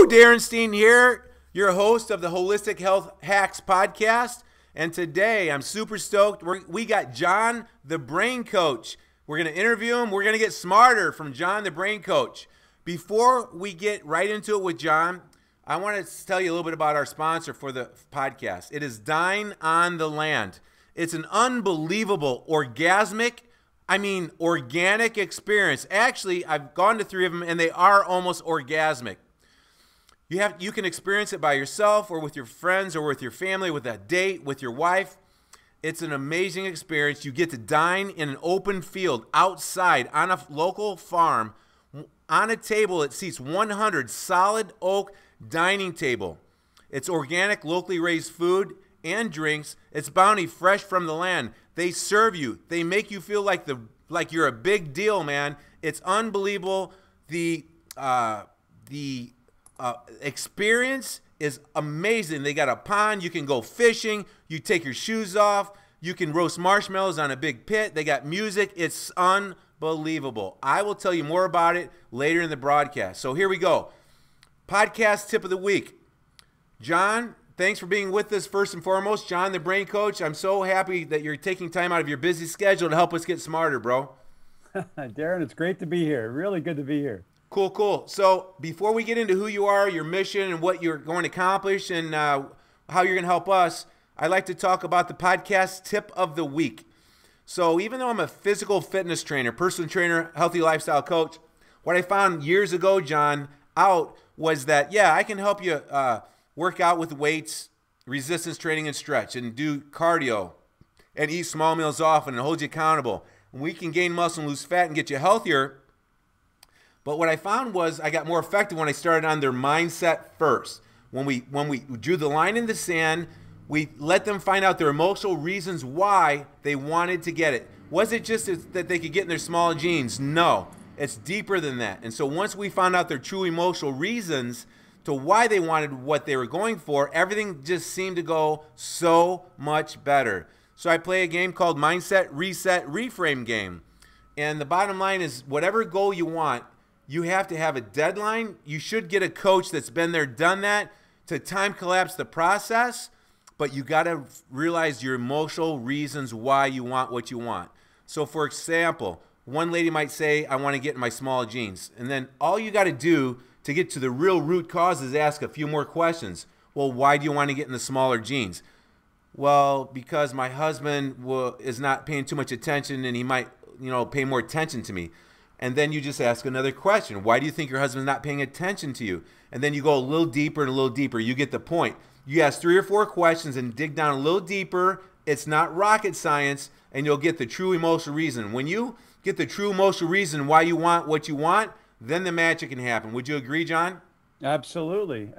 Darin Steen here, your host of the Holistic Health Hacks podcast. And today I'm super stoked. We got John, the Brain Coach. We're going to interview him. We're going to get smarter from John, the Brain Coach. Before we get right into it with John, I want to tell you a little bit about our sponsor for the podcast. It is Dine on the Land. It's an unbelievable organic experience. Actually, I've gone to 3 of them, and they are almost orgasmic. You can experience it by yourself or with your friends or with your family, with a date, with your wife. It's an amazing experience. You get to dine in an open field outside on a local farm on a table that seats 100 solid oak dining table. It's organic, locally raised food and drinks. It's bounty fresh from the land. They serve you. They make you feel like you're a big deal, man. It's unbelievable. The experience is amazing. They got a pond. You can go fishing. You take your shoes off. You can roast marshmallows on a big pit. They got music. It's unbelievable. I will tell you more about it later in the broadcast. So here we go. Podcast tip of the week. John, thanks for being with us first and foremost. John, the Brain Coach, I'm so happy that you're taking time out of your busy schedule to help us get smarter, bro. Darin, it's great to be here. Really good to be here. Cool. So before we get into who you are, your mission, and what you're going to accomplish, and how you're going to help us, I'd like to talk about the podcast tip of the week. So even though I'm a physical fitness trainer, personal trainer, healthy lifestyle coach, what I found years ago, John, was that, I can help you work out with weights, resistance training, and stretch, and do cardio, and eat small meals often, and hold you accountable. And we can gain muscle and lose fat and get you healthier. But what I found was I got more effective when I started on their mindset first. When we drew the line in the sand, we let them find out their emotional reasons why they wanted to get it. Was it just that they could get in their small jeans? No, it's deeper than that. And so once we found out their true emotional reasons to why they wanted what they were going for, everything just seemed to go so much better. So I play a game called Mindset Reset Reframe Game. And the bottom line is whatever goal you want, you have to have a deadline. You should get a coach that's been there, done that, to time collapse the process. But you got to realize your emotional reasons why you want what you want. So for example, one lady might say, I want to get in my small jeans. And then all you got to do to get to the real root cause is ask a few more questions. Well, why do you want to get in the smaller jeans? Well, because my husband is not paying too much attention, and he might, pay more attention to me. And then you just ask another question. Why do you think your husband's not paying attention to you? And then you go a little deeper and a little deeper. You get the point. You ask 3 or 4 questions and dig down a little deeper. It's not rocket science, and you'll get the true emotional reason. When you get the true emotional reason why you want what you want, then the magic can happen. Would you agree, John? Absolutely.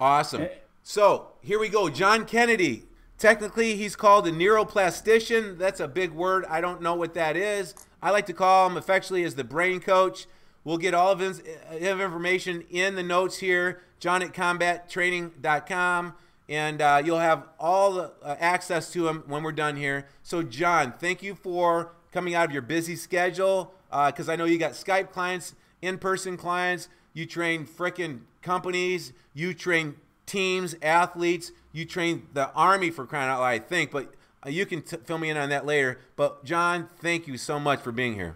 Awesome. So here we go. John Kennedy. Technically, he's called a Neuroplastician. That's a big word. I don't know what that is. I like to call him affectionately as the Brain Coach. We'll get all of his information in the notes here, john@combattraining.com, and you'll have all the access to him when we're done here. So, John, thank you for coming out of your busy schedule, because I know you got Skype clients, in-person clients. You train frickin' companies. You train teams, athletes. You train the Army, for crying out loud, I think, but you can fill me in on that later. But John, thank you so much for being here.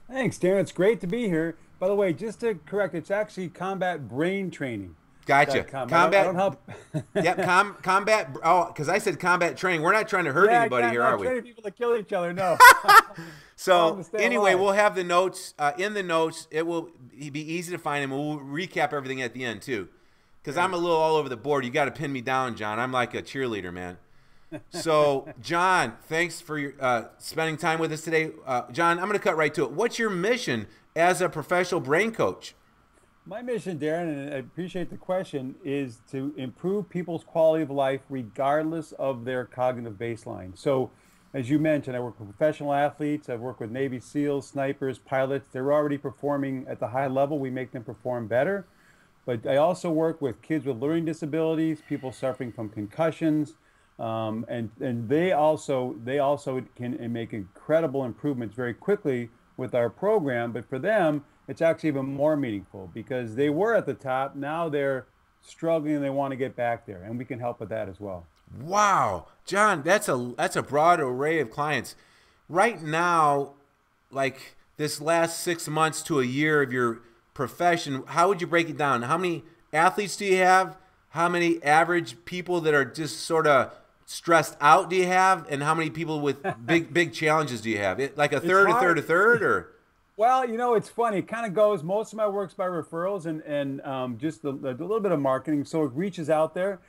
Thanks, Darin. It's great to be here. By the way, just to correct, it's actually Combat Brain Training. Gotcha. Combat. I don't help. Yep. Combat. Oh, because I said combat training. We're not trying to hurt anybody here, are we? Training people to kill each other. No. So anyway, we'll have the notes in the notes. It will be easy to find, and we'll recap everything at the end too. Because I'm a little all over the board. You got to pin me down, John. I'm like a cheerleader, man. So, John, thanks for your, spending time with us today. John, I'm going to cut right to it. What's your mission as a professional brain coach? My mission, Darin, and I appreciate the question, is to improve people's quality of life regardless of their cognitive baseline. So, as you mentioned, I work with professional athletes. I've worked with Navy SEALs, snipers, pilots. They're already performing at the high level. We make them perform better. But I also work with kids with learning disabilities, people suffering from concussions, and they also can make incredible improvements very quickly with our program. But for them, it's actually even more meaningful because they were at the top. Now they're struggling and they want to get back there, and we can help with that as well. Wow, John, that's a broad array of clients. Right now, like this last 6 months to a year of your profession, how would you break it down? How many athletes do you have? How many average people that are just sort of stressed out do you have? And how many people with big challenges do you have? Like a third, a third, a third, or? Well, it's funny. It kind of goes. Most of my work's by referrals and just a little bit of marketing, so it reaches out there.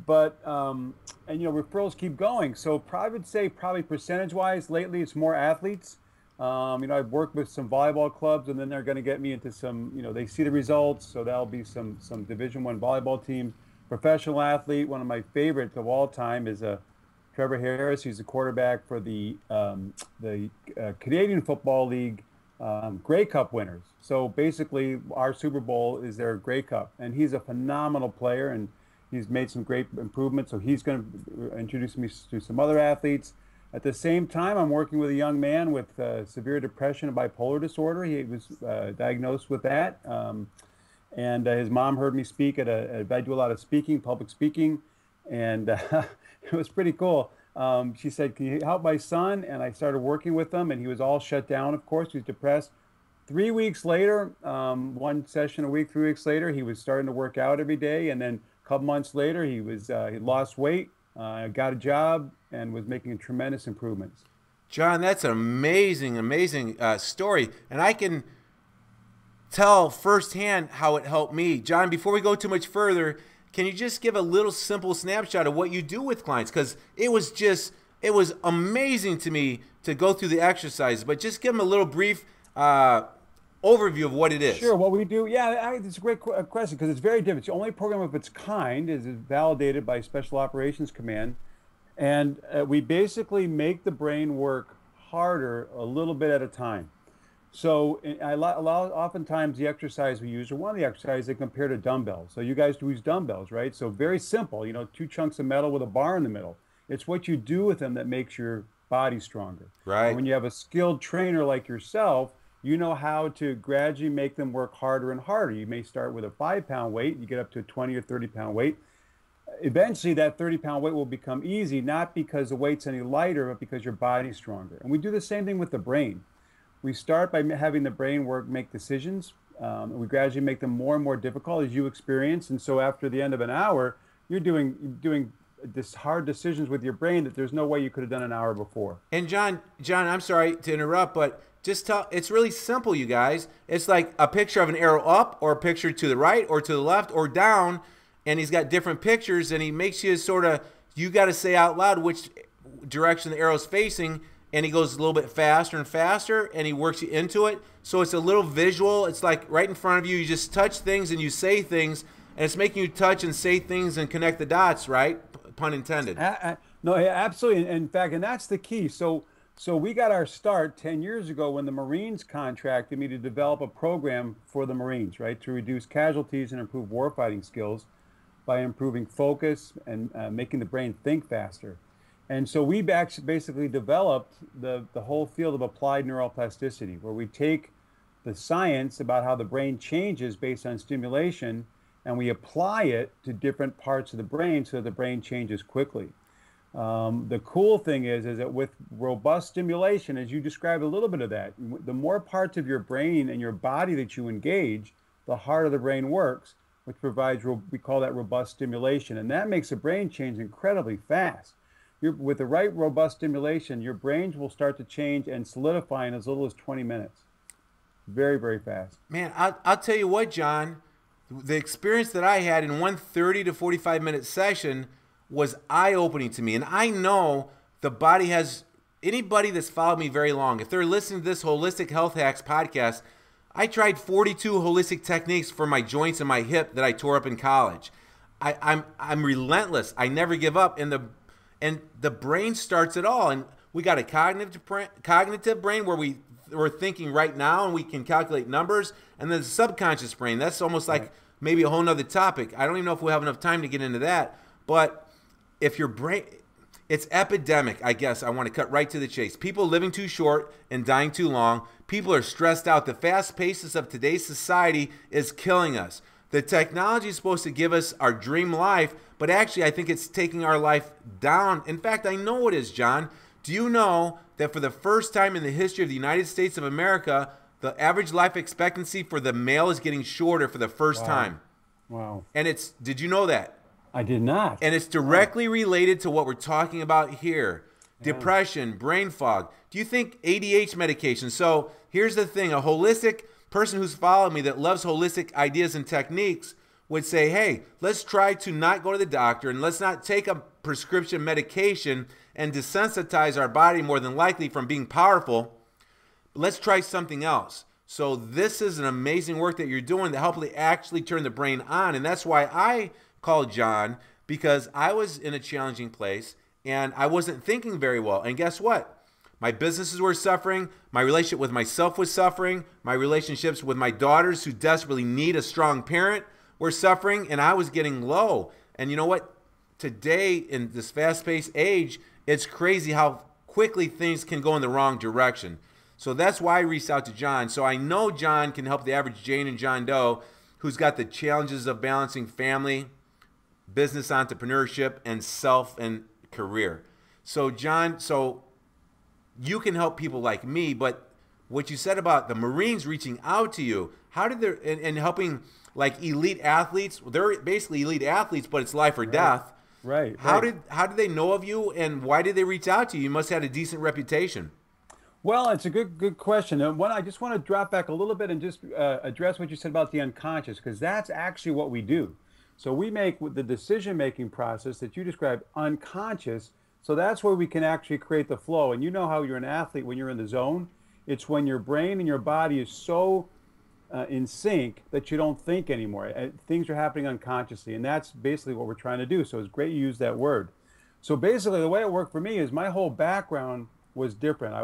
But referrals keep going. So I would say probably percentage-wise, lately it's more athletes. I've worked with some volleyball clubs, and then they're going to get me into some. They see the results, so that'll be some Division I volleyball team. Professional athlete. One of my favorites of all time is Trevor Harris. He's the quarterback for the Canadian Football League. Grey Cup winners. So basically, our Super Bowl is their Grey Cup, and he's a phenomenal player, and he's made some great improvements. So he's going to introduce me to some other athletes. At the same time, I'm working with a young man with severe depression and bipolar disorder. He was diagnosed with that, and his mom heard me speak I do a lot of speaking, public speaking, and it was pretty cool. She said, "Can you help my son?" And I started working with him, and he was all shut down, of course. He was depressed. 3 weeks later, one session a week, 3 weeks later, he was starting to work out every day. And then a couple months later, he lost weight, got a job, and was making tremendous improvements. John, that's an amazing story. And I can tell firsthand how it helped me. John, before we go too much further, can you just give a little simple snapshot of what you do with clients? Because it was amazing to me to go through the exercise, but just give them a little brief overview of what it is. Sure, what we do, it's a great question because it's very different. It's the only program of its kind is validated by Special Operations Command, and we basically make the brain work harder a little bit at a time. So oftentimes the exercise we use, or one of the exercises, they compare to dumbbells. So you guys do use dumbbells, right? So very simple, 2 chunks of metal with a bar in the middle. It's what you do with them that makes your body stronger. Right. And when you have a skilled trainer like yourself, you know how to gradually make them work harder and harder. You may start with a 5-pound weight, you get up to a 20 or 30-pound weight. Eventually that 30-pound weight will become easy, not because the weight's any lighter, but because your body's stronger. And we do the same thing with the brain. We start by having the brain make decisions. We gradually make them more and more difficult as you experience. And so after the end of an hour, you're doing this hard decisions with your brain that there's no way you could have done an hour before. And John, I'm sorry to interrupt, but just it's really simple, you guys. It's like a picture of an arrow up or a picture to the right or to the left or down. And he's got different pictures, and he makes you you got to say out loud which direction the arrow's facing. And he goes a little bit faster and faster, and he works you into it. So it's a little visual. It's like right in front of you. You just touch things and you say things, and it's making you touch and say things and connect the dots, right? Pun intended. No, absolutely. In fact, and that's the key. So we got our start 10 years ago when the Marines contracted me to develop a program for the Marines, right, to reduce casualties and improve warfighting skills by improving focus and making the brain think faster. And so we basically developed the whole field of applied neuroplasticity, where we take the science about how the brain changes based on stimulation, and we apply it to different parts of the brain so that the brain changes quickly. The cool thing is that with robust stimulation, as you described a little bit of that, the more parts of your brain and your body that you engage, the harder the brain works, which provides, we call that robust stimulation. And that makes the brain change incredibly fast. With the right robust stimulation, your brains will start to change and solidify in as little as 20 minutes. Very, very fast. Man, I'll tell you what, John, the experience that I had in one 30 to 45-minute session was eye-opening to me. And I know the body has, anybody that's followed me very long, if they're listening to this Holistic Health Hacks podcast, I tried 42 holistic techniques for my joints and my hip that I tore up in college. I'm relentless. I never give up. And the brain starts it all. And we got a cognitive brain where we're thinking right now and we can calculate numbers. And then the subconscious brain, that's almost like maybe a whole nother topic. I don't even know if we'll have enough time to get into that. But if your brain, It's epidemic, I guess. I want to cut right to the chase. People living too short and dying too long. People are stressed out. The fast pace of today's society is killing us. The technology is supposed to give us our dream life, but actually I think it's taking our life down. In fact, I know it is, John. Do you know that for the first time in the history of the United States of America, the average life expectancy for the male is getting shorter for the first time? Wow. And did you know that? I did not. And it's directly related to what we're talking about here. Depression, brain fog. Do you think ADHD medication? So here's the thing. A holistic person who's followed me that loves holistic ideas and techniques would say, hey, let's try to not go to the doctor and let's not take a prescription medication and desensitize our body more than likely from being powerful. Let's try something else. So this is an amazing work that you're doing to help actually turn the brain on. And that's why I called John, because I was in a challenging place and I wasn't thinking very well. And guess what? My businesses were suffering. My relationship with myself was suffering. My relationships with my daughters who desperately need a strong parent were suffering, and I was getting low. And you know what? Today, in this fast-paced age, it's crazy how quickly things can go in the wrong direction. So that's why I reached out to John. So I know John can help the average Jane and John Doe who's got the challenges of balancing family, business entrepreneurship, and self and career. So John, you can help people like me, but what you said about the Marines reaching out to you, how did they, and helping like elite athletes, they're basically elite athletes, but it's life or death. Right. How did they know of you, and why did they reach out to you? You must have had a decent reputation. Well, it's a good question. And I just want to drop back a little bit and just address what you said about the unconscious, because that's actually what we do. So we make the decision-making process that you described unconscious. So that's where we can actually create the flow. And you know how you're an athlete when you're in the zone. It's when your brain and your body is so in sync that you don't think anymore. Things are happening unconsciously. And that's basically what we're trying to do. So it's great you use that word. So basically the way it worked for me is my whole background was different.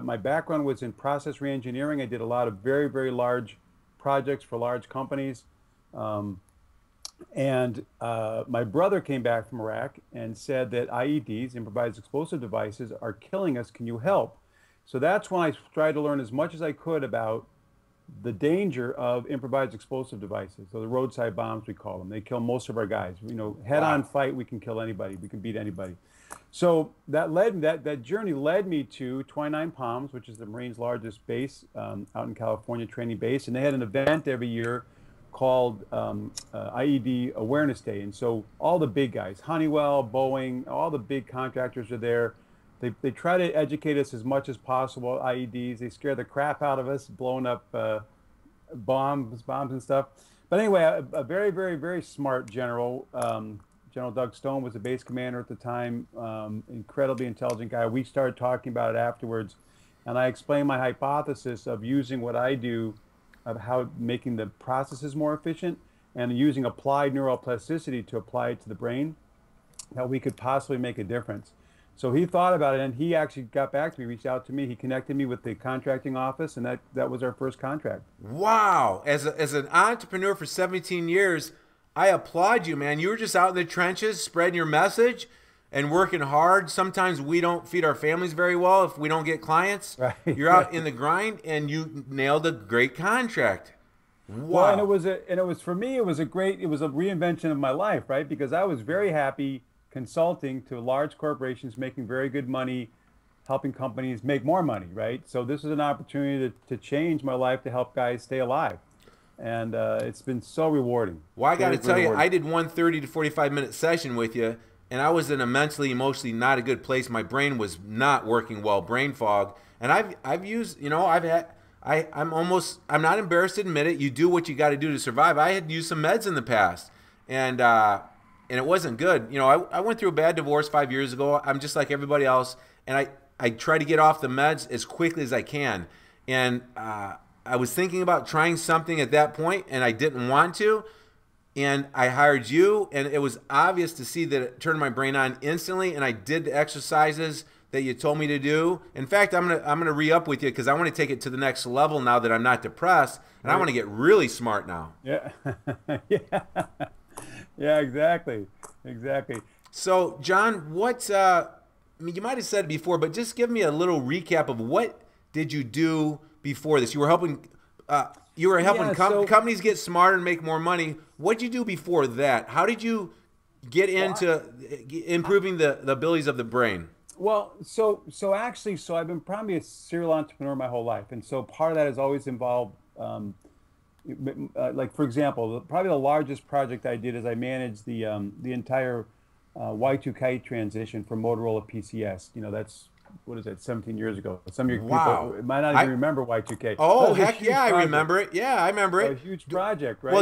My background was in process reengineering. I did a lot of very, very large projects for large companies. And my brother came back from Iraq and said that IEDs, improvised explosive devices, are killing us. Can you help? So that's when I tried to learn as much as I could about the danger of improvised explosive devices. So the roadside bombs, we call them. They kill most of our guys. You know, head-on fight, we can kill anybody. We can beat anybody. So that journey led me to 29 Palms, which is the Marines' largest base out in California, training base. And they had an event every year called IED Awareness Day. And so all the big guys, Honeywell, Boeing, all the big contractors are there. They try to educate us as much as possible about IEDs. They scare the crap out of us, blowing up bombs and stuff. But anyway, a very, very, very smart general, General Doug Stone was the base commander at the time, incredibly intelligent guy. We started talking about it afterwards, and I explained my hypothesis of using what I do, of how making the processes more efficient, and using applied neuroplasticity to apply it to the brain, how we could possibly make a difference. So he thought about it, and he actually got back to me, reached out to me. He connected me with the contracting office, and that was our first contract. Wow. As an entrepreneur for 17 years, I applaud you, man. You were just out in the trenches spreading your message and working hard. Sometimes we don't feed our families very well if we don't get clients. Right. You're out in the grind, and you nailed a great contract. Wow. Well, and it was for me, it was a reinvention of my life, right? Because I was very happy consulting to large corporations, making very good money, helping companies make more money, right? So this is an opportunity to change my life to help guys stay alive. And it's been so rewarding. Well, I got to tell you, I did one 30 to 45-minute session with you, and I was in a mentally, emotionally not a good place. My brain was not working well, brain fog. And I've used, you know, I'm not embarrassed to admit it. You do what you got to do to survive. I had used some meds in the past, and it wasn't good. You know, I went through a bad divorce 5 years ago. I'm just like everybody else, and I try to get off the meds as quickly as I can. And I was thinking about trying something at that point, and I didn't want to. And I hired you, and it was obvious to see that it turned my brain on instantly. And I did the exercises that you told me to do. In fact, I'm gonna re-up with you because I want to take it to the next level now that I'm not depressed, and I want to get really smart now. Yeah, yeah, exactly. So, John, what mean, you might have said it before, but just give me a little recap of what did you do before this? You were helping companies get smarter and make more money. What did you do before that? How did you get into improving the abilities of the brain? Well, so I've been probably a serial entrepreneur my whole life, and so part of that has always involved, like for example, probably the largest project I did is I managed the entire Y2K transition from Motorola PCS. You know, that's what is that, 17 years ago. Some of your people might not even remember Y2K. Oh, heck yeah, I remember it. Yeah, I remember it. A huge project, right?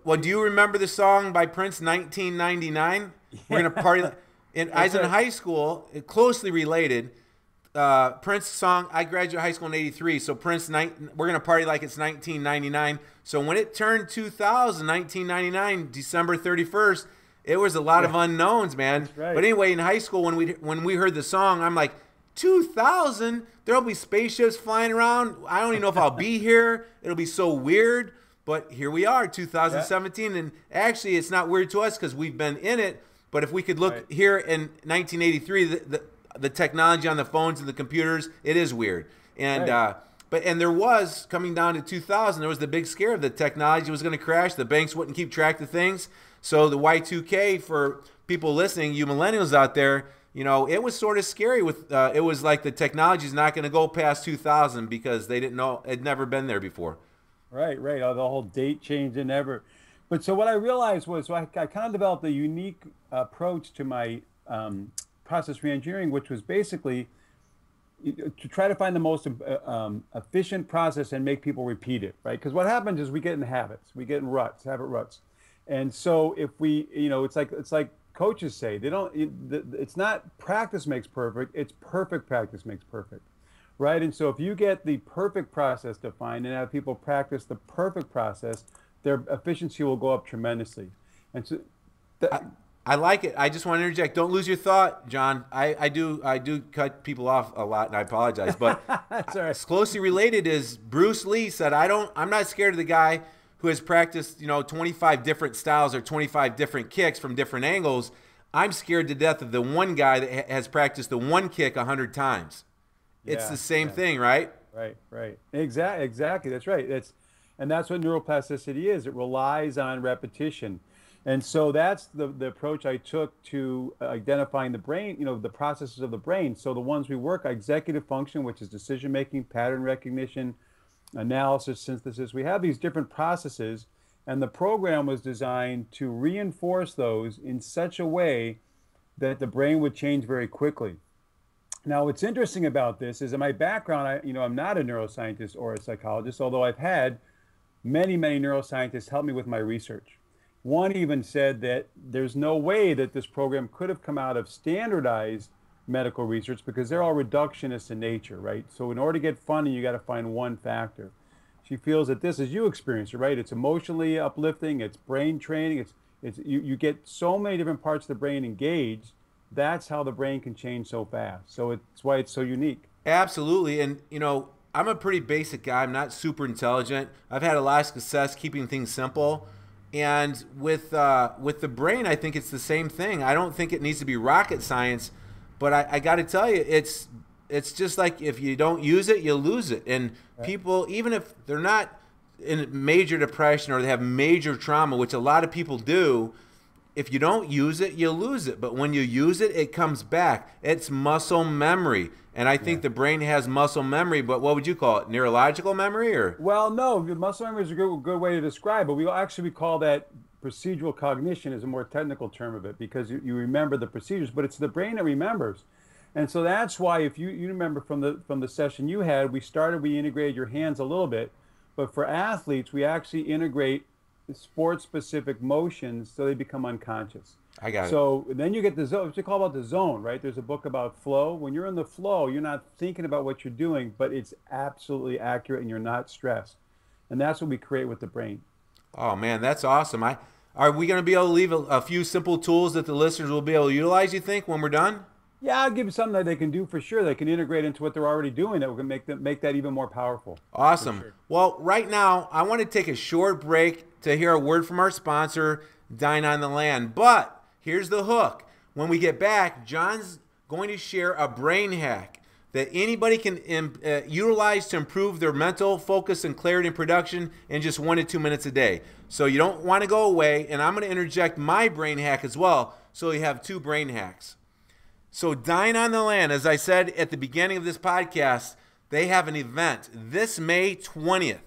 Well, do you remember the song by Prince, 1999? Yeah. We're going to party. I was in high school, closely related. Prince song, I graduated high school in 83, so Prince, we're going to party like it's 1999. So when it turned 2000, 1999, December 31st, it was a lot of unknowns, man. Right. But anyway, in high school, when we heard the song, I'm like, 2000, there'll be spaceships flying around. I don't even know if I'll be here. It'll be so weird. But here we are, 2017, and actually it's not weird to us because we've been in it. But if we could look here in 1983, the technology on the phones and the computers, it is weird. And and there was, coming down to 2000, there was the big scare of the technology was going to crash. The banks wouldn't keep track of things. So the Y2K, for people listening, you millennials out there, you know, it was sort of scary. It was like the technology is not going to go past 2000 because they didn't know, it had never been there before. Right. The whole date change and ever. But so what I realized was, I kind of developed a unique approach to my process reengineering, which was basically to try to find the most efficient process and make people repeat it, right? Because what happens is we get in habits, we get in habit ruts. And so if we, you know, it's like coaches say, it's not practice makes perfect, it's perfect practice makes perfect, right? And so if you get the perfect process defined and have people practice the perfect process, their efficiency will go up tremendously. And so I like it. I just want to interject. Don't lose your thought, John. I do cut people off a lot, and I apologize. But that's all right. Closely related is Bruce Lee said, I'm not scared of the guy who has practiced, 25 different styles or 25 different kicks from different angles. I'm scared to death of the one guy that has practiced the one kick 100 times. It's the same thing, right? Right. Exactly. That's right. And that's what neuroplasticity is. It relies on repetition. And so that's the approach I took to identifying the brain, the processes of the brain. So the ones we work, executive function, which is decision-making, pattern recognition, analysis, synthesis. We have these different processes, and the program was designed to reinforce those in such a way that the brain would change very quickly. Now, what's interesting about this is in my background, I'm not a neuroscientist or a psychologist, although I've had many neuroscientists help me with my research. One even said that there's no way that this program could have come out of standardized medical research because they're all reductionists in nature, right? So in order to get funding, you got to find one factor. She feels that this, as you experience it, right? It's emotionally uplifting, it's brain training, you get so many different parts of the brain engaged. That's how the brain can change so fast. So it's why it's so unique. Absolutely. And, I'm a pretty basic guy. I'm not super intelligent. I've had a lot of success keeping things simple. And with the brain, I think it's the same thing. I don't think it needs to be rocket science, but I got to tell you, it's just like if you don't use it, you lose it. And people, even if they're not in major depression or they have major trauma, which a lot of people do, if you don't use it, you lose it. But when you use it, it comes back. It's muscle memory. And I think the brain has muscle memory, but what would you call it? Neurological memory, or? Well, no, muscle memory is a good way to describe it. We call that procedural cognition is a more technical term of it because you remember the procedures, but it's the brain that remembers. And so that's why if you remember from the session you had, we integrated your hands a little bit, but for athletes, we actually integrate sport-specific motions so they become unconscious. I got it. So then you get the zone, what you call about the zone, right? There's a book about flow. When you're in the flow, you're not thinking about what you're doing, but it's absolutely accurate and you're not stressed. And that's what we create with the brain. Oh, man, that's awesome. Are we going to be able to leave a few simple tools that the listeners will be able to utilize, you think, when we're done? Yeah, I'll give them something that they can do for sure. They can integrate into what they're already doing that will make that even more powerful. Awesome. Sure. Well, right now, I want to take a short break to hear a word from our sponsor, Dine on the Land. But here's the hook. When we get back, John's going to share a brain hack that anybody can utilize to improve their mental focus and clarity and production in just 1 to 2 minutes a day. So you don't want to go away, and I'm going to interject my brain hack as well, so you have 2 brain hacks. So Dine on the Land, as I said at the beginning of this podcast, they have an event this May 20th.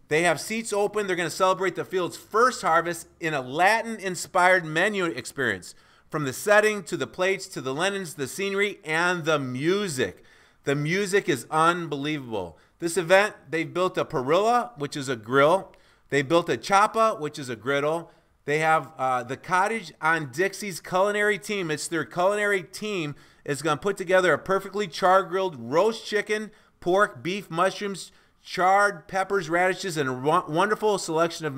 They have seats open. They're going to celebrate the field's first harvest in a Latin-inspired menu experience. From the setting to the plates to the linens, the scenery, and the music. The music is unbelievable. This event, they've built a parrilla, which is a grill. They built a chapa, which is a griddle. They have the Cottage on Dixie's culinary team. It's their culinary team is going to put together a perfectly char-grilled roast chicken, pork, beef, mushrooms, charred peppers, radishes, and a wonderful selection of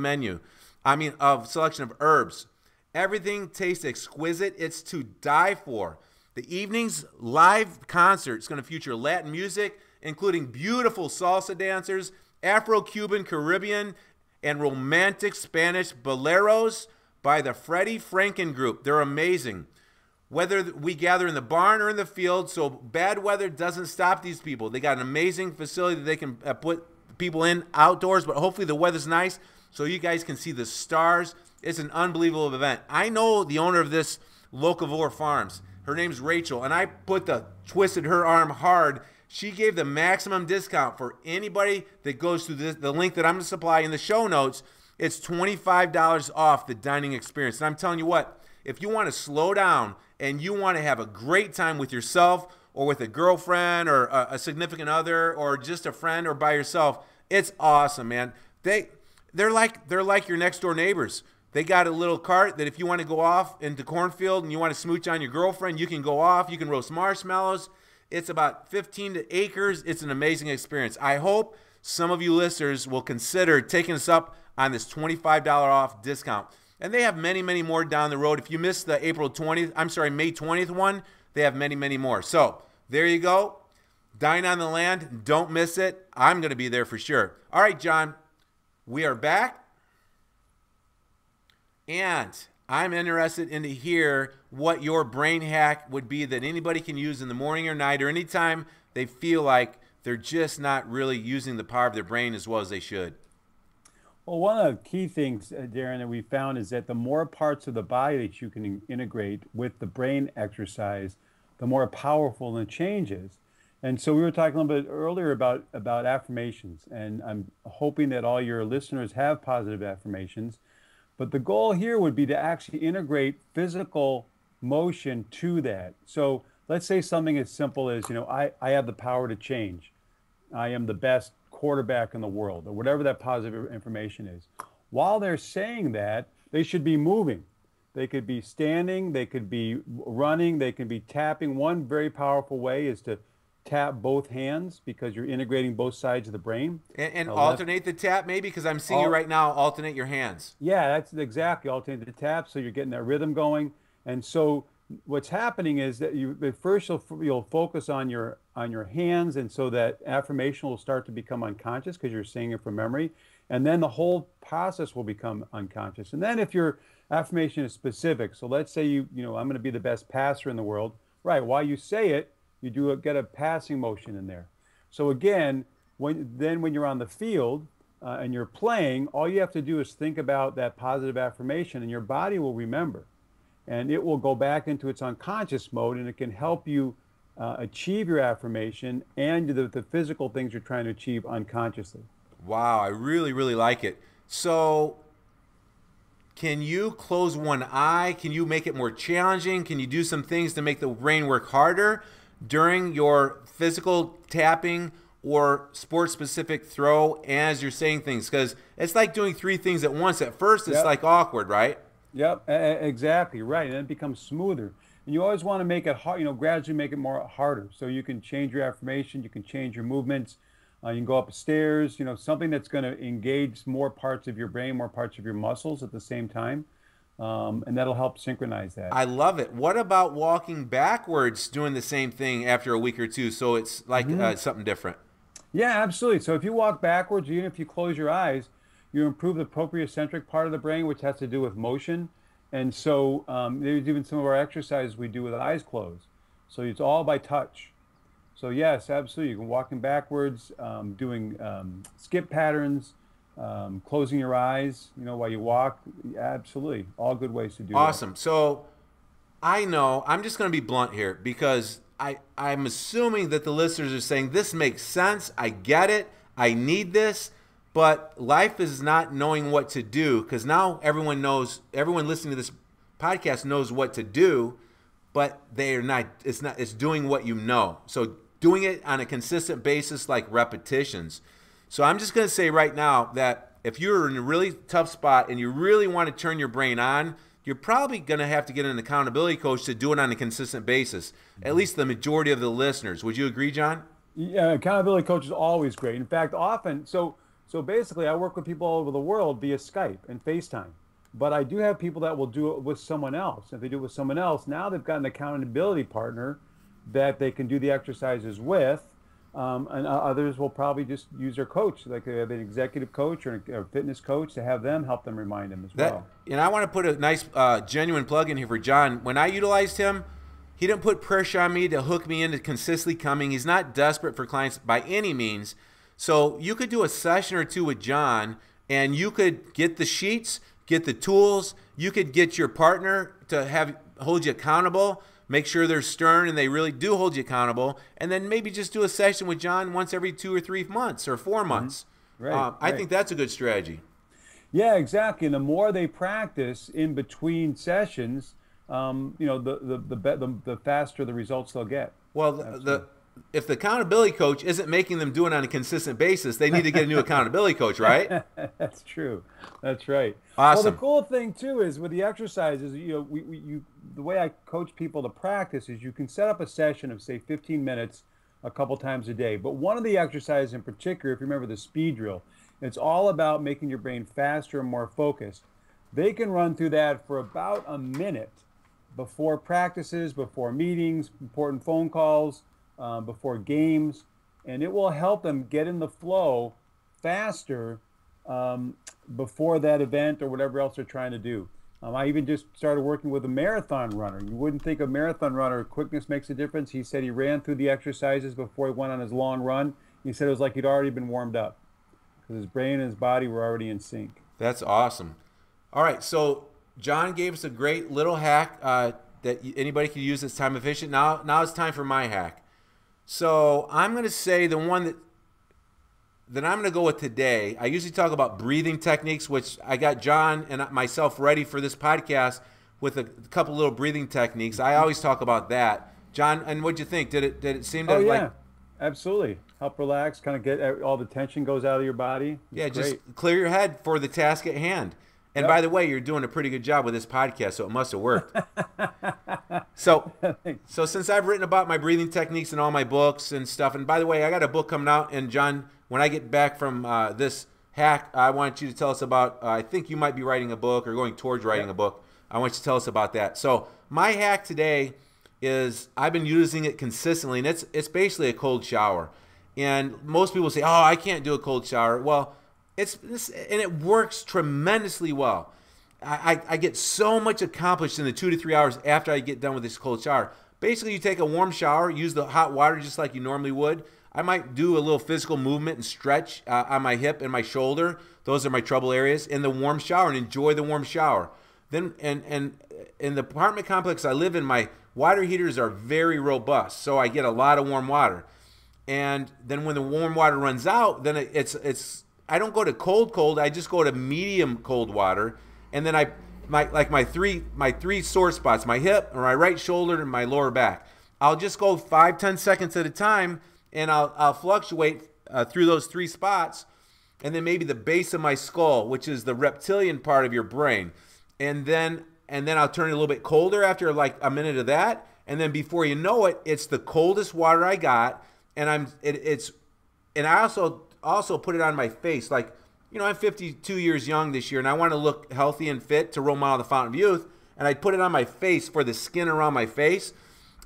herbs. Everything tastes exquisite. It's to die for. The evening's live concert is going to feature Latin music, including beautiful salsa dancers, Afro-Cuban, Caribbean, and romantic Spanish boleros by the Freddie Franken Group. They're amazing. Whether we gather in the barn or in the field, so bad weather doesn't stop these people. They got an amazing facility that they can put people in outdoors, but hopefully the weather's nice so you guys can see the stars. It's an unbelievable event. I know the owner of this Locavore Farms. Her name's Rachel, and I twisted her arm hard. She gave the maximum discount for anybody that goes through the link that I'm going to supply in the show notes. It's $25 off the dining experience. And I'm telling you what, if you want to slow down and you want to have a great time with yourself or with a girlfriend or a significant other or just a friend or by yourself, it's awesome, man. They're like your next door neighbors. They got a little cart that if you want to go off into cornfield and you want to smooch on your girlfriend, you can go off. You can roast marshmallows. It's about 15 acres. It's an amazing experience. I hope some of you listeners will consider taking us up on this $25 off discount. And they have many, many more down the road. If you missed the May 20th one, they have many, many more. So there you go. Dine on the Land. Don't miss it. I'm going to be there for sure. All right, John, we are back. And I'm interested in to hear what your brain hack would be that anybody can use in the morning or night or anytime they feel like they're just not really using the power of their brain as well as they should. Well, one of the key things, Darin, that we found is that the more parts of the body that you can integrate with the brain exercise, the more powerful the change is. And so we were talking a little bit earlier about affirmations, and I'm hoping that all your listeners have positive affirmations. But the goal here would be to actually integrate physical motion to that. So let's say something as simple as, I have the power to change. I am the best quarterback in the world, or whatever that positive information is. While they're saying that, they should be moving. They could be standing, they could be running, they could be tapping. One very powerful way is to tap both hands because you're integrating both sides of the brain. And alternate the tap maybe, because I'm seeing you right now alternate your hands. Yeah, that's exactly, alternate the tap so you're getting that rhythm going. And so what's happening is that first you'll focus on your hands, and so that affirmation will start to become unconscious because you're saying it from memory. And then the whole process will become unconscious. And then if your affirmation is specific, so let's say I'm going to be the best passer in the world, right? While you say it, you get a passing motion in there. So again, when you're on the field and you're playing, all you have to do is think about that positive affirmation, and your body will remember, and it will go back into its unconscious mode, and it can help you achieve your affirmation and the physical things you're trying to achieve unconsciously. Wow, I really, really like it. So can you close one eye? Can you make it more challenging? Can you do some things to make the brain work harder during your physical tapping or sport-specific throw as you're saying things? Because it's like doing 3 things at once. At first, it's like awkward, right? Yep, exactly, right. And then it becomes smoother. And you always want to make it hard, gradually make it more harder. So you can change your affirmation, you can change your movements, you can go upstairs, something that's going to engage more parts of your brain, more parts of your muscles at the same time. And that'll help synchronize that. I love it. What about walking backwards, doing the same thing after a week or two, so it's like something different? Yeah, absolutely. So if you walk backwards, even if you close your eyes, you improve the proprioceptive part of the brain, which has to do with motion. And so there's even some of our exercises we do with eyes closed. So it's all by touch. So yes, absolutely. You can walking backwards, doing skip patterns, closing your eyes, while you walk. Absolutely, all good ways to do that. Awesome. So I know I'm just going to be blunt here because I'm assuming that the listeners are saying this makes sense. I get it. I need this. But life is not knowing what to do, because now everyone listening to this podcast knows what to do, but they're not. It's doing what you know. So doing it on a consistent basis, like repetitions. So I'm just going to say right now that if you're in a really tough spot and you really want to turn your brain on, you're probably going to have to get an accountability coach to do it on a consistent basis. At least the majority of the listeners. Would you agree, John? Yeah, accountability coach is always great. In fact, often, so basically I work with people all over the world via Skype and FaceTime. But I do have people that will do it with someone else. If they do it with someone else, now they've got an accountability partner that they can do the exercises with. And others will probably just use their coach, like they have an executive coach or a fitness coach, to have them help them remind them as well. And I want to put a nice, genuine plug in here for John. When I utilized him, he didn't put pressure on me to hook me into consistently coming. He's not desperate for clients by any means. So you could do a session or two with John, and you could get the sheets, get the tools. You could get your partner to hold you accountable. Make sure they're stern and they really do hold you accountable. And then maybe just do a session with John once every 2 or 3 months or 4 months. Right, I think that's a good strategy. Yeah, exactly. And the more they practice in between sessions, the faster the results they'll get. Well, if the accountability coach isn't making them do it on a consistent basis, they need to get a new accountability coach, right? That's true. That's right. Awesome. Well, the cool thing too is with the exercises, the way I coach people to practice is you can set up a session of say 15 minutes a couple times a day. But one of the exercises in particular, if you remember the speed drill, it's all about making your brain faster and more focused. They can run through that for about a minute before practices, before meetings, important phone calls, before games, and it will help them get in the flow faster before that event or whatever else they're trying to do. I even just started working with a marathon runner. You wouldn't think a marathon runner quickness makes a difference. He said he ran through the exercises before he went on his long run. He said it was like he'd already been warmed up because his brain and his body were already in sync. That's awesome. All right, so John gave us a great little hack that anybody can use that's time efficient. Now it's time for my hack. So I'm going to say the one that I'm going to go with today. I usually talk about breathing techniques, which I got John and myself ready for this podcast with a couple little breathing techniques. I always talk about that. John, and what'd you think? Did it seem to absolutely help relax, kind of get all the tension goes out of your body? It's just clear your head for the task at hand. And by the way, you're doing a pretty good job with this podcast, so it must have worked. So since I've written about my breathing techniques in all my books and stuff, and by the way, I got a book coming out, and John, when I get back from this hack, I want you to tell us about, I think you might be writing a book or going towards writing a book. I want you to tell us about that. So my hack today is I've been using it consistently, and it's basically a cold shower. And most people say, oh, I can't do a cold shower. Well, and it works tremendously well. I get so much accomplished in the 2 to 3 hours after I get done with this cold shower. Basically, you take a warm shower, use the hot water just like you normally would. I might do a little physical movement and stretch on my hip and my shoulder. Those are my trouble areas in the warm shower, and enjoy the warm shower. Then, and in the apartment complex I live in, my water heaters are very robust, so I get a lot of warm water. And then when the warm water runs out, then I don't go to cold. I just go to medium cold water, and then my three sore spots: my hip, or my right shoulder, and my lower back. I'll just go 5-10 seconds at a time, and I'll fluctuate through those 3 spots, and then maybe the base of my skull, which is the reptilian part of your brain, and then I'll turn it a little bit colder after like a minute of that, and then before you know it, it's the coldest water I got, and I also put it on my face. Like, I'm 52 years young this year, and I want to look healthy and fit to role model the fountain of youth, and I put it on my face for the skin around my face.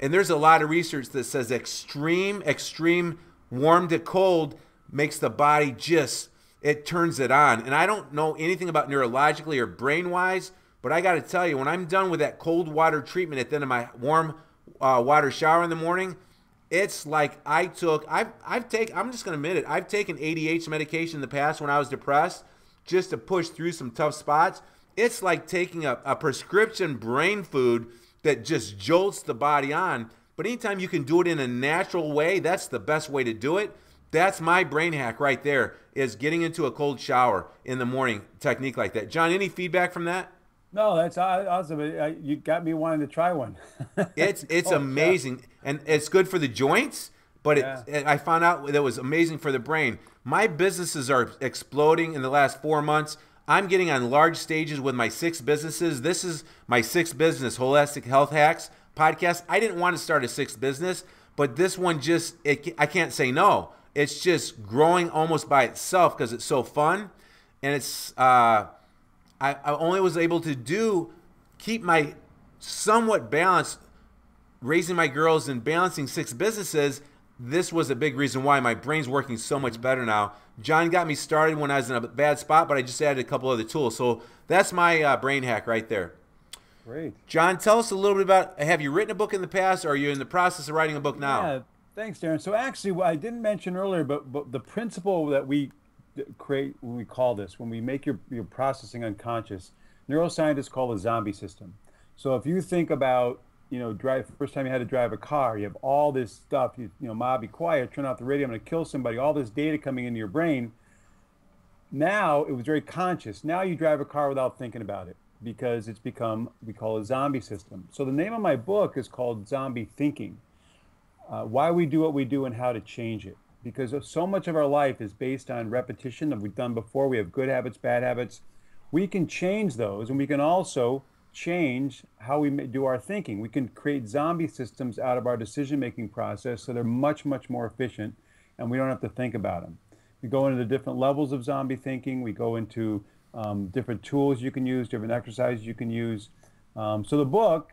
And there's a lot of research that says extreme warm to cold makes the body it turns it on. And I don't know anything about neurologically or brain-wise, but I got to tell you, when I'm done with that cold water treatment at the end of my warm water shower in the morning, it's like I'm just going to admit it, I've taken ADHD medication in the past when I was depressed just to push through some tough spots. It's like taking a prescription brain food that just jolts the body on. But anytime you can do it in a natural way, that's the best way to do it. That's my brain hack right there, is getting into a cold shower in the morning, technique like that. John, any feedback from that? No, that's awesome. You got me wanting to try one. It's amazing, and it's good for the joints. But I found out that it was amazing for the brain. My businesses are exploding in the last 4 months. I'm getting on large stages with my 6 businesses. This is my 6th business, Holistic Health Hacks podcast. I didn't want to start a 6th business, but this one I can't say no. It's just growing almost by itself because it's so fun. And it's I only was able to keep my somewhat balance, raising my girls and balancing 6 businesses. This was a big reason why my brain's working so much better now. John got me started when I was in a bad spot, but I just added a couple other tools. So that's my brain hack right there. Great. John, tell us a little bit about, have you written a book in the past, or are you in the process of writing a book now? Yeah, thanks, Darin. So actually, what I didn't mention earlier, but the principle that we create, when we call this, when we make your processing unconscious, neuroscientists call the zombie system. So if you think about, first time you had to drive a car, you have all this stuff, Ma, be quiet, turn off the radio, I'm going to kill somebody, all this data coming into your brain. Now, it was very conscious. Now you drive a car without thinking about it because it's become, we call a zombie system. So the name of my book is called Zombie Thinking, Why We Do What We Do and How to Change It. Because so much of our life is based on repetition that we've done before. We have good habits, bad habits. We can change those, and we can also change how we do our thinking. We can create zombie systems out of our decision-making process so they're much, much more efficient, and we don't have to think about them. We go into the different levels of zombie thinking. We go into different tools you can use, different exercises you can use. So the book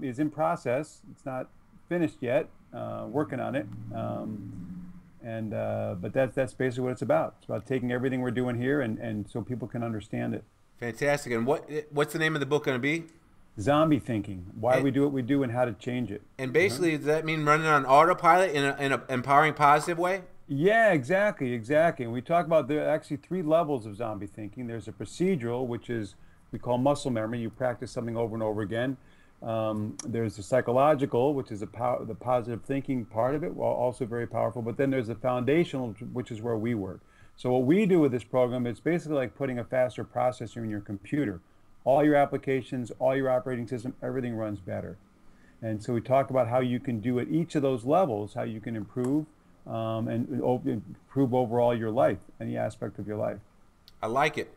is in process. It's not finished yet, working on it. But that's basically what it's about. It's about taking everything we're doing here and so people can understand it. Fantastic. And what's the name of the book going to be? Zombie Thinking, Why We Do What We Do and How to Change It. And basically, does that mean running on autopilot in an empowering, positive way? Yeah, exactly. And we talk about there are actually 3 levels of zombie thinking. There's a procedural, which is we call muscle memory. You practice something over and over again. There's the psychological, which is the positive thinking part of it, while also very powerful. But then there's the foundational, which is where we work. So what we do with this program, it's basically like putting a faster processor in your computer. All your applications, all your operating system, everything runs better. And so we talk about how you can do at each of those levels, how you can improve and improve overall your life, any aspect of your life. I like it.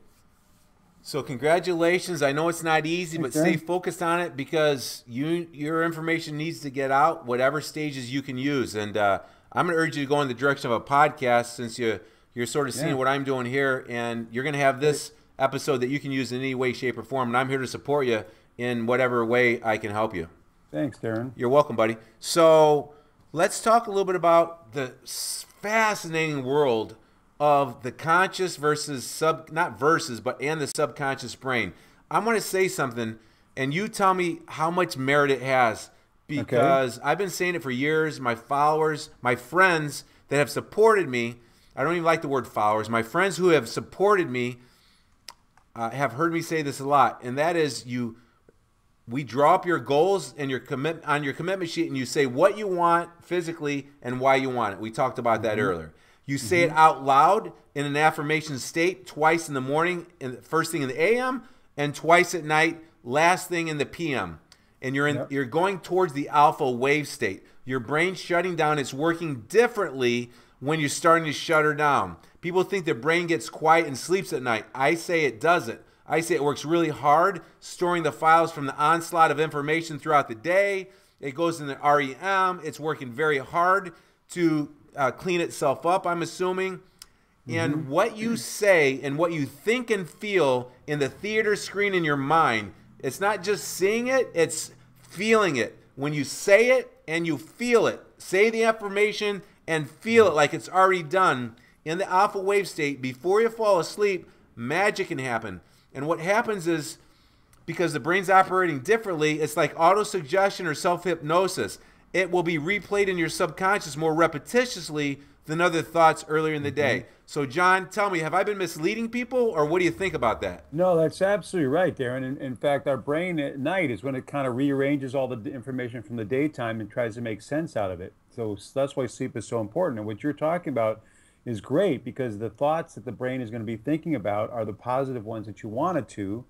So congratulations. I know it's not easy, but stay focused on it because your information needs to get out, whatever stages you can use. And I'm going to urge you to go in the direction of a podcast since you're sort of seeing what I'm doing here, and you're going to have this episode that you can use in any way, shape, or form, and I'm here to support you in whatever way I can help you. Thanks, Darin. You're welcome, buddy. So let's talk a little bit about the fascinating world of the conscious versus and the subconscious brain. I'm going to say something, and you tell me how much merit it has, because I've been saying it for years. My followers, my friends that have supported me, I don't even like the word followers, my friends who have supported me have heard me say this a lot, and that is we draw up your goals and on your commitment sheet, and you say what you want physically and why you want it. We talked about that earlier. You say it out loud in an affirmation state twice in the morning, first thing in the AM, and twice at night, last thing in the PM. And you're going towards the alpha wave state. Your brain's shutting down. It's working differently when you're starting to shut her down. People think the brain gets quiet and sleeps at night. I say it doesn't. I say it works really hard, storing the files from the onslaught of information throughout the day. It goes in the REM. It's working very hard to clean itself up, I'm assuming. And what you say and what you think and feel in the theater screen in your mind, it's not just seeing it, it's feeling it. When you say it and you feel it, say the affirmation and feel it like it's already done. In the alpha wave state, before you fall asleep, magic can happen. And what happens is, because the brain's operating differently, it's like autosuggestion or self-hypnosis. it will be replayed in your subconscious more repetitiously than other thoughts earlier in the day. So, John, tell me, have I been misleading people, or what do you think about that? No, that's absolutely right, Darren. In fact, our brain at night is when it kind of rearranges all the information from the daytime and tries to make sense out of it. So that's why sleep is so important. And what you're talking about is great because the thoughts that the brain is going to be thinking about are the positive ones that you want it to,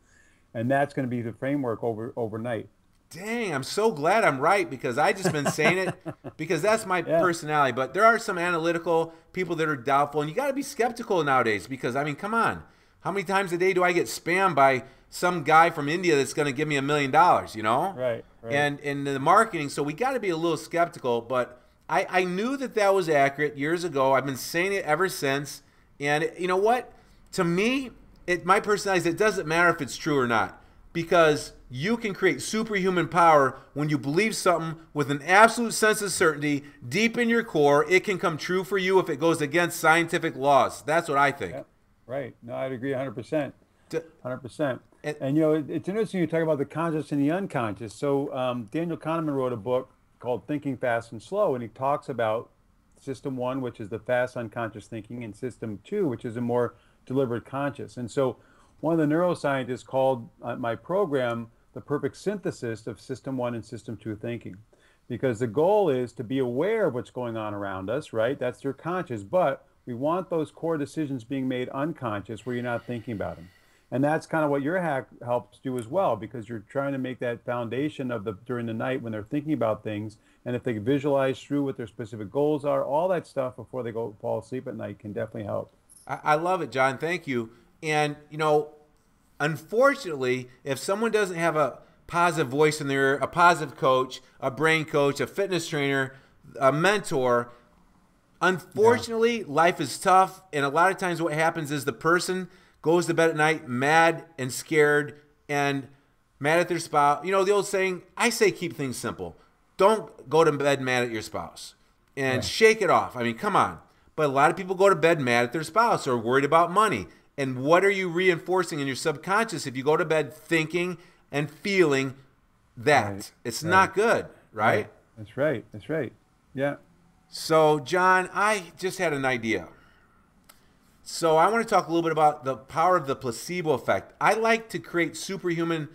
and that's going to be the framework overnight. Dang, I'm so glad I'm right because I just been saying it because that's my personality. But there are some analytical people that are doubtful, and you got to be skeptical nowadays because, I mean, come on. How many times a day do I get spammed by some guy from India that's going to give me $1 million, you know? Right. And the marketing, so we got to be a little skeptical, but I knew that was accurate years ago. I've been saying it ever since. And you know what? To me, my personality is it doesn't matter if it's true or not because you can create superhuman power when you believe something with an absolute sense of certainty deep in your core. It can come true for you if it goes against scientific laws. That's what I think. Yeah, right. No, I'd agree 100%. 100%. And you know, it's interesting you talk about the conscious and the unconscious. So Daniel Kahneman wrote a book called Thinking Fast and Slow, and he talks about System 1, which is the fast unconscious thinking, and System 2, which is a more deliberate conscious. And so one of the neuroscientists called my program the perfect synthesis of System 1 and System 2 thinking. Because the goal is to be aware of what's going on around us, right? That's your conscious, but we want those core decisions being made unconscious where you're not thinking about them. And that's kind of what your hack helps do as well, because you're trying to make that foundation of during the night when they're thinking about things, and if they visualize through what their specific goals are, all that stuff before they go fall asleep at night can definitely help. I love it, John. Thank you. And, you know, unfortunately, if someone doesn't have a positive voice in there, a positive coach, a brain coach, a fitness trainer, a mentor, unfortunately, life is tough. And a lot of times what happens is the person goes to bed at night mad and scared and mad at their spouse. You know, the old saying, I say keep things simple. Don't go to bed mad at your spouse and shake it off. I mean, come on. But a lot of people go to bed mad at their spouse or worried about money. And what are you reinforcing in your subconscious if you go to bed thinking and feeling that? It's not good, right? That's right. That's right. Yeah. So, John, I just had an idea. So I want to talk a little bit about the power of the placebo effect. I like to create superhuman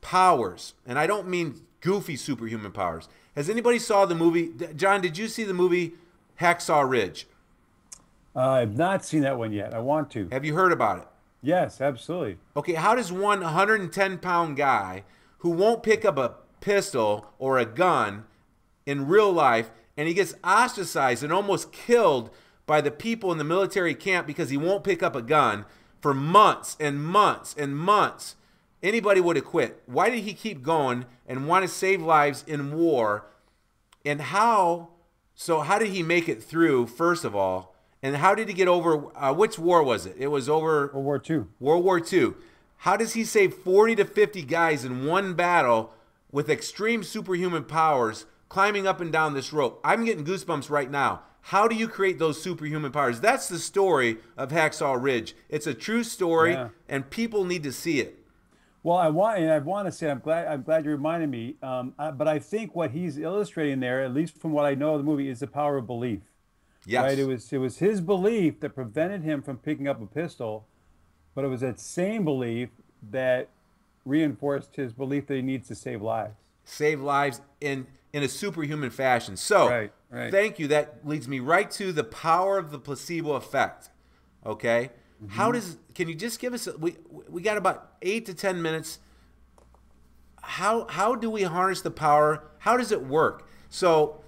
powers, and I don't mean goofy superhuman powers. Has anybody saw the movie? John, did you see the movie Hacksaw Ridge? I've not seen that one yet. I want to. Have you heard about it? Yes, absolutely. Okay, how does one 110-pound guy who won't pick up a pistol or a gun in real life, and he gets ostracized and almost killed by the people in the military camp because he won't pick up a gun for months and months and months, anybody would have quit. Why did he keep going and want to save lives in war? And how did he make it through, first of all? And how did he get over, which war was it? It was over World War II. World War II. How does he save 40 to 50 guys in one battle with extreme superhuman powers climbing up and down this rope? I'm getting goosebumps right now. How do you create those superhuman powers? That's the story of Hacksaw Ridge. It's a true story, and people need to see it. Well, I want to say I'm glad you reminded me. But I think what he's illustrating there, at least from what I know of the movie, is the power of belief. Yes. Right? It was his belief that prevented him from picking up a pistol, but it was that same belief that reinforced his belief that he needs to save lives. Save lives in a superhuman fashion. So, thank you. That leads me right to the power of the placebo effect. Okay? Can you just give us, we got about 8 to 10 minutes. How do we harness the power? How does it work? So,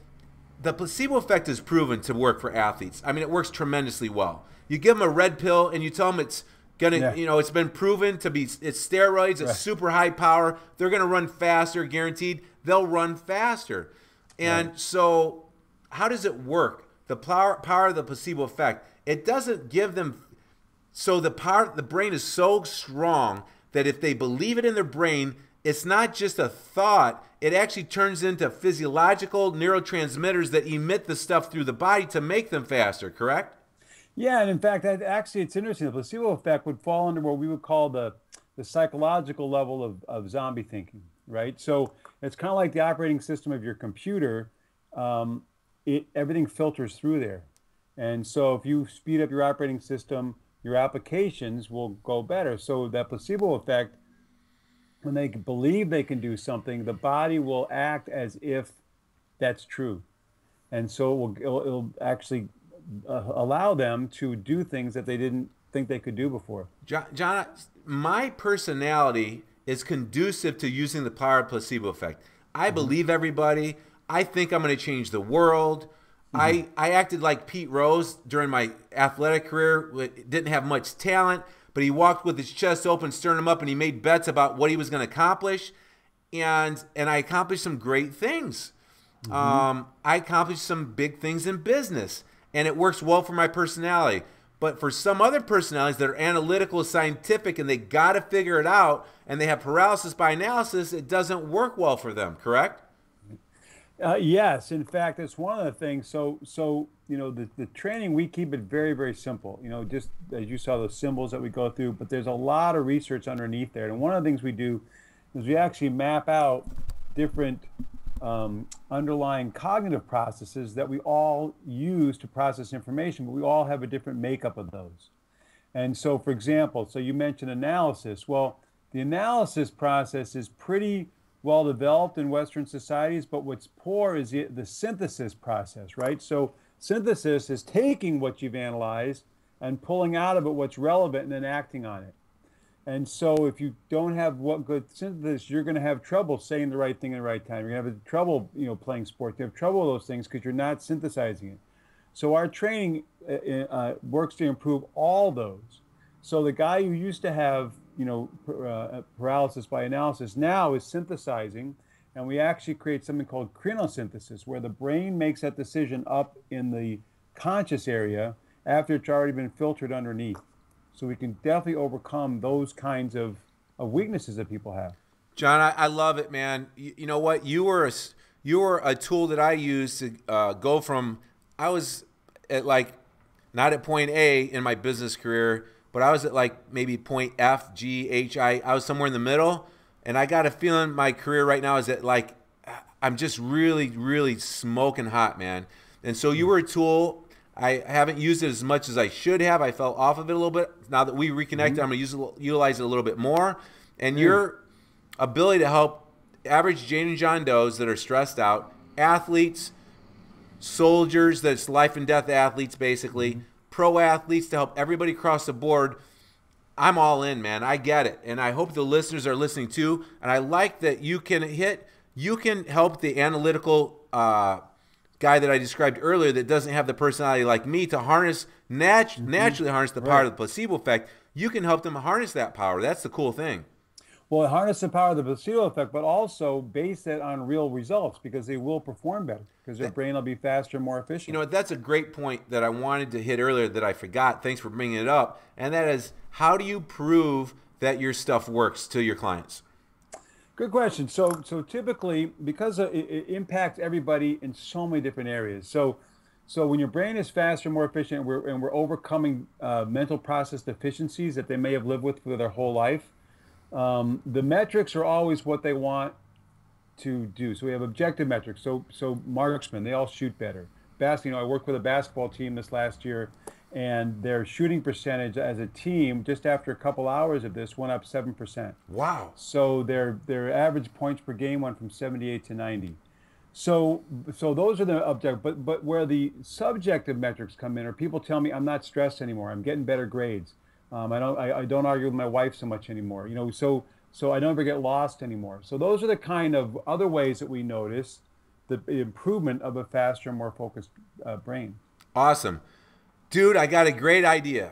the placebo effect is proven to work for athletes. I mean, it works tremendously well. You give them a red pill and you tell them it's gonna, it's been proven to be, it's steroids, it's super high power. They're gonna run faster, guaranteed. They'll run faster. And so, how does it work? The power of the placebo effect. It doesn't give them. So the brain is so strong that if they believe it in their brain, it's not just a thought. It actually turns into physiological neurotransmitters that emit the stuff through the body to make them faster, correct? Yeah, and in fact, it's interesting. The placebo effect would fall under what we would call the psychological level of zombie thinking, right? So it's kind of like the operating system of your computer. everything filters through there. And so if you speed up your operating system, your applications will go better. So that placebo effect, when they believe they can do something, the body will act as if that's true. And so it'll actually allow them to do things that they didn't think they could do before. John, my personality is conducive to using the power of placebo effect. I believe everybody. I think I'm going to change the world. I acted like Pete Rose during my athletic career. Didn't have much talent, but he walked with his chest open, stirring him up, and he made bets about what he was going to accomplish. And I accomplished some great things. I accomplished some big things in business, and it works well for my personality. But for some other personalities that are analytical, scientific, and they got to figure it out, and they have paralysis by analysis, it doesn't work well for them, correct? Yes, in fact, it's one of the things. So the training, we keep it very, very simple. Just as you saw, those symbols that we go through, but there's a lot of research underneath there. And one of the things we do is we actually map out different underlying cognitive processes that we all use to process information, but we all have a different makeup of those. And so, for example, so you mentioned analysis. Well, the analysis process is pretty well developed in Western societies, but what's poor is the synthesis process, right? So synthesis is taking what you've analyzed and pulling out of it what's relevant and then acting on it. And so if you don't have good synthesis, you're going to have trouble saying the right thing at the right time. You're going to have trouble, playing sports. You have trouble with those things because you're not synthesizing it. So our training works to improve all those. So the guy who used to have paralysis by analysis now is synthesizing, and we actually create something called crenosynthesis, where the brain makes that decision up in the conscious area after it's already been filtered underneath. So we can definitely overcome those kinds of weaknesses that people have. John, I love it, man. You know what? You were a tool that I used to go from, I was at not at point A in my business career, but I was at maybe point F, G, H, I was somewhere in the middle. And I got a feeling my career right now is at I'm just really, really smoking hot, man. And so you were a tool. I haven't used it as much as I should have. I fell off of it a little bit. Now that we reconnected, I'm going to utilize it a little bit more. And your ability to help average Jane and John Does that are stressed out, athletes, soldiers, that's life and death athletes basically, pro athletes, to help everybody across the board. I'm all in, man. I get it. And I hope the listeners are listening too. And I like that you can help the analytical guy that I described earlier that doesn't have the personality like me to harness, naturally harness the power of the placebo effect. You can help them harness that power. That's the cool thing. Well, harness the power of the placebo effect, but also base it on real results, because they will perform better, because their brain will be faster and more efficient. You know what? That's a great point that I wanted to hit earlier that I forgot. Thanks for bringing it up. And that is, how do you prove that your stuff works to your clients? Good question. So typically, because it impacts everybody in so many different areas. So when your brain is faster, more efficient, and we're overcoming mental process deficiencies that they may have lived with for their whole life, the metrics are always what they want to do. So we have objective metrics. So marksmen, they all shoot better. I worked with a basketball team this last year, and their shooting percentage as a team, just after a couple hours of this, went up 7%. Wow. So their average points per game went from 78 to 90. So those are the objective, but where the subjective metrics come in, or people tell me I'm not stressed anymore, I'm getting better grades. I don't argue with my wife so much anymore. So I don't ever get lost anymore. So those are the kind of other ways that we notice the improvement of a faster, more focused brain. Awesome. Dude, I got a great idea.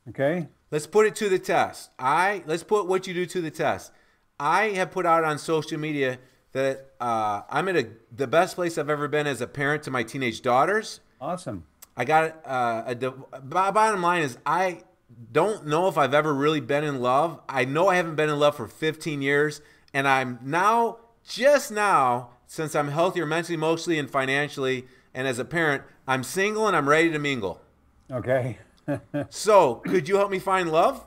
Okay. Let's put it to the test. Let's put what you do to the test. I have put out on social media that I'm in the best place I've ever been as a parent to my teenage daughters. Awesome. I got bottom line is, I don't know if I've ever really been in love. I know I haven't been in love for 15 years, and I'm now, just now, since I'm healthier mentally, emotionally, and financially, and as a parent, I'm single and I'm ready to mingle. Okay. So, could you help me find love?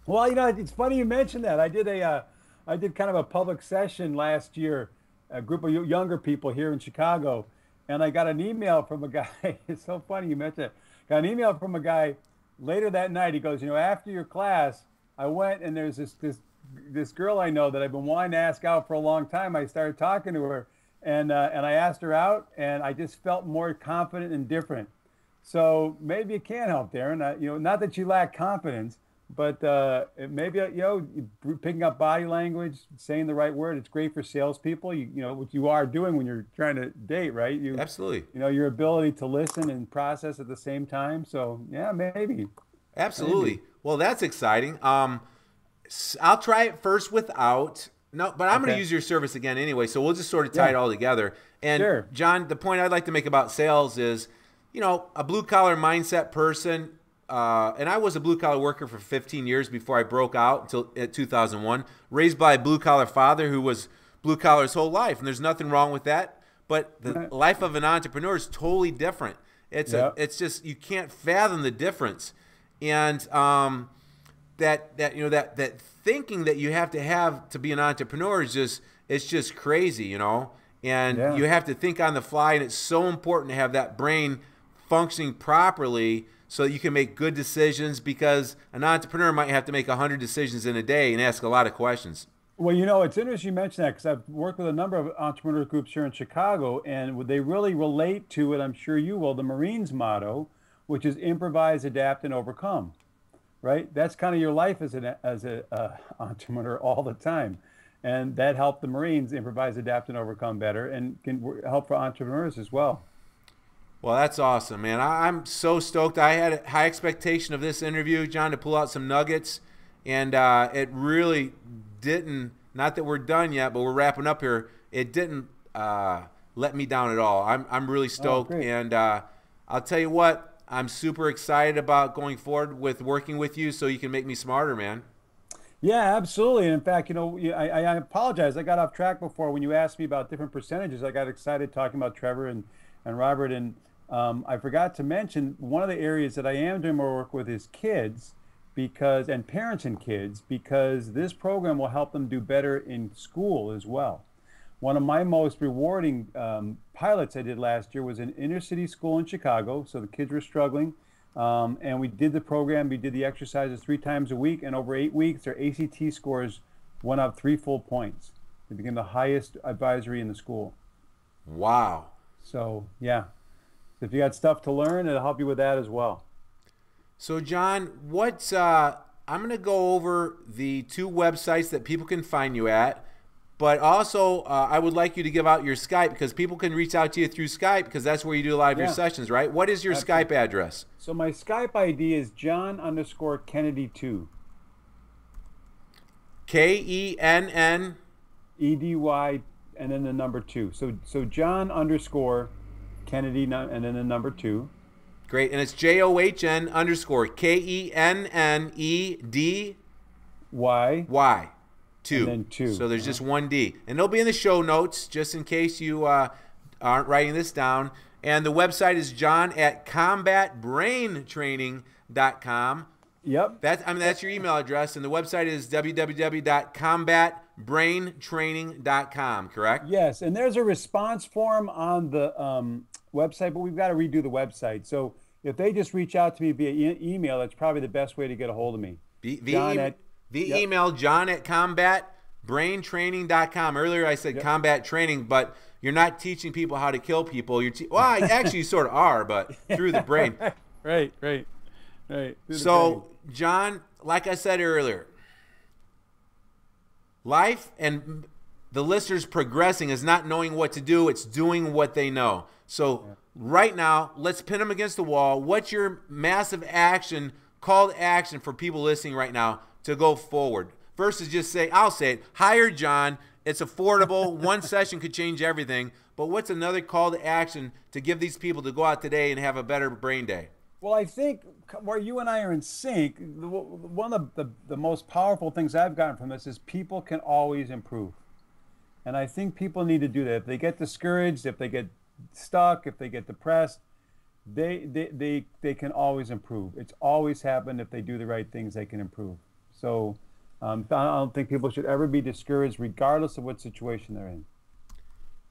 Well, it's funny you mentioned that. I did kind of a public session last year a group of younger people here in Chicago, and I got an email from a guy. It's so funny you mentioned it. Got an email from a guy later that night. He goes, after your class, I went and there's this girl I know that I've been wanting to ask out for a long time. I started talking to her, and I asked her out, and I just felt more confident and different. So maybe it can help, Darin. Not that you lack confidence, but maybe picking up body language, saying the right word. It's great for salespeople. What you are doing when you're trying to date, right? Absolutely. Your ability to listen and process at the same time. So yeah, maybe. Absolutely. Maybe. Well, that's exciting. I'll try it first without. No, but I'm going to use your service again anyway, so we'll just sort of tie it all together. And sure. John, the point I'd like to make about sales is, a blue-collar mindset person, and I was a blue-collar worker for 15 years before I broke out until 2001, raised by a blue-collar father who was blue-collar his whole life, and there's nothing wrong with that. But the life of an entrepreneur is totally different. It's just you can't fathom the difference. And that thinking that you have to be an entrepreneur is just crazy, and you have to think on the fly, and it's so important to have that brain functioning properly so that you can make good decisions, because an entrepreneur might have to make 100 decisions in a day and ask a lot of questions. Well, it's interesting you mention that, because I've worked with a number of entrepreneur groups here in Chicago, and they really relate to it, I'm sure you will, the Marines motto, which is improvise, adapt, and overcome. Right? That's kind of your life as an entrepreneur all the time. And that helped the Marines improvise, adapt, and overcome better, and can help for entrepreneurs as well. Well, that's awesome, man. I'm so stoked. I had a high expectation of this interview, John, to pull out some nuggets. And it really didn't, not that we're done yet, but we're wrapping up here. It didn't let me down at all. I'm really stoked. And I'll tell you what, I'm super excited about going forward with working with you so you can make me smarter, man. Yeah, absolutely. And in fact, I apologize. I got off track before when you asked me about different percentages. I got excited talking about Trevor and Robert. And I forgot to mention one of the areas that I am doing more work with is kids, and parents and kids, because this program will help them do better in school as well. One of my most rewarding pilots I did last year was an inner city school in Chicago. So the kids were struggling. And we did the program. We did the exercises 3 times a week. And over 8 weeks, their ACT scores went up 3 full points. They became the highest advisory in the school. Wow. So, yeah. If you got stuff to learn, it'll help you with that as well. So, John, I'm going to go over the 2 websites that people can find you at. But also, I would like you to give out your Skype, because people can reach out to you through Skype, because that's where you do a lot of your sessions, right? What is your Skype address? So my Skype ID is John_Kennedy2. KENN EDY and then the number 2. So John_Kennedy and then the number 2. Great. And it's JOHN_KENNEDY. 2. And then 2. So there's just 1 D. And it'll be in the show notes just in case you aren't writing this down. And the website is john@combatbraintraining.com. Yep. That's your email address. And the website is www.combatbraintraining.com, correct? Yes. And there's a response form on the website, but we've got to redo the website. So if they just reach out to me via email, that's probably the best way to get a hold of me. Email john@combatbraintraining.com. Earlier I said combat training, but you're not teaching people how to kill people. Actually you sort of are, but through the brain. Right. So, John, like I said earlier, life and the listeners progressing is not knowing what to do. It's doing what they know. So right now, let's pin them against the wall. What's your massive call to action for people listening right now to go forward? Versus just I'll say it, hire John. It's affordable. 1 session could change everything. But what's another call to action to give these people to go out today and have a better brain day? Well, I think where you and I are in sync, one of the most powerful things I've gotten from this is people can always improve. And I think people need to do that. If they get discouraged, if they get stuck, if they get depressed, they can always improve. It's always happened. If they do the right things, they can improve. So I don't think people should ever be discouraged, regardless of what situation they're in.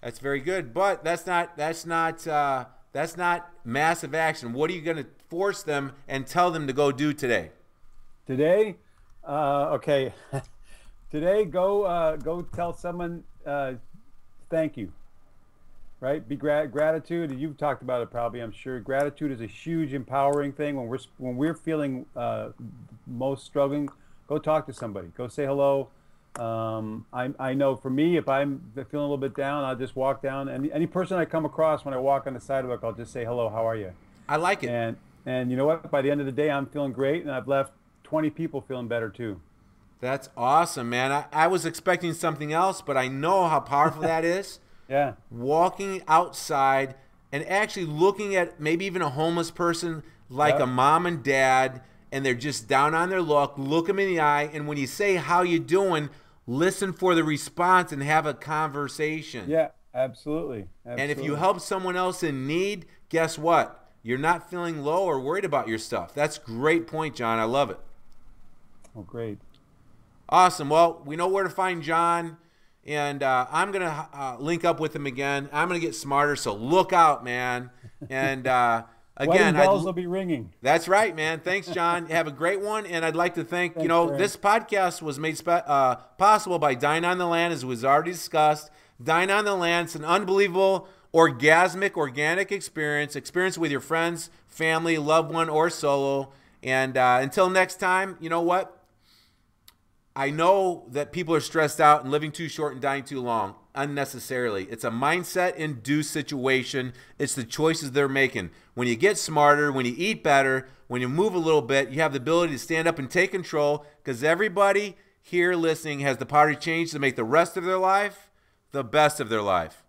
That's very good, but that's not massive action. What are you going to force them and tell them to go do today? Today, okay. Today, go tell someone thank you. Right? Be gratitude. And you've talked about it probably. I'm sure gratitude is a huge empowering thing. When we're feeling most struggling, go talk to somebody. Go say hello. I know for me, if I'm feeling a little bit down, I'll just walk down. And any person I come across when I walk on the sidewalk, I'll just say hello. How are you? I like it. And you know what? By the end of the day, I'm feeling great, and I've left 20 people feeling better too. That's awesome, man. I was expecting something else, but I know how powerful that is. Yeah. Walking outside and actually looking at maybe even a homeless person like a mom and dad, and they're just down on their luck, look them in the eye, and when you say, how you doing, listen for the response and have a conversation. Yeah, absolutely. And if you help someone else in need, guess what? You're not feeling low or worried about your stuff. That's a great point, John. I love it. Oh, great. Awesome. Well, we know where to find John, and I'm going to link up with him again. I'm going to get smarter, so look out, man. And again, bells will be ringing. That's right, man. Thanks, John. Have a great one, and I'd like to thank, Thanks, this podcast was made possible by Dine on the Land, as was already discussed. Dine on the Land, it's an unbelievable, orgasmic, organic experience with your friends, family, loved one, or solo. And until next time, you know what? I know that people are stressed out and living too short and dying too long unnecessarily. It's a mindset-induced situation. It's the choices they're making. When you get smarter, when you eat better, when you move a little bit, you have the ability to stand up and take control, because everybody here listening has the power to change to make the rest of their life the best of their life.